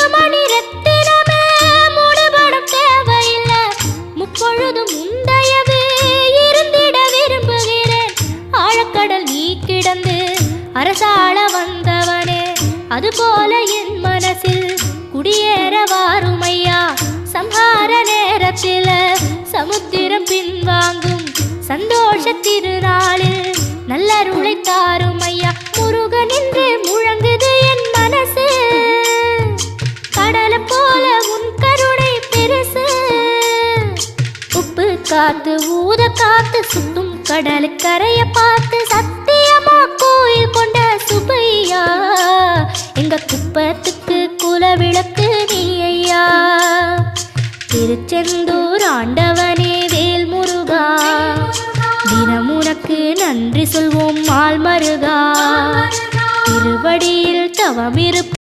முத்துமணி ரத்தினமே மூடுபடம் தேவையில்லை, முப்பொழுதும் முந்தையவே இருந்திட விரும்புகிறேன். ஆழக்கடல் நீ கிடந்து அரசாள வந்தவனே, அதுபோல என் மனசில் குடியேற வாருமையா. சம்ஹார நேரத்தில் சமுத்திரம் பின்வாங்கும் சந்தோஷ திருநாளில் நல்லருளை தாரும் ஐயா. முருகன் என்று முழங்குது என் மனசு, கடலை போல உன் கருணை பெருசு. உப்பு காத்து ஊத காத்து சுத்தும் கடலுக்கரைய பார்த்து சத்தியமா கோயில் கொண்ட சுப்பையா. எங்க குப்பத்துக்கு குலவிளக்கு நீ ஐயா. திருச்செந்தூர் ஆண்டவனே வேல் முருகா, தினம் உனக்கு நன்றி சொல்வோம் மால் மருகா. திருவடியில் தவமிருப்ப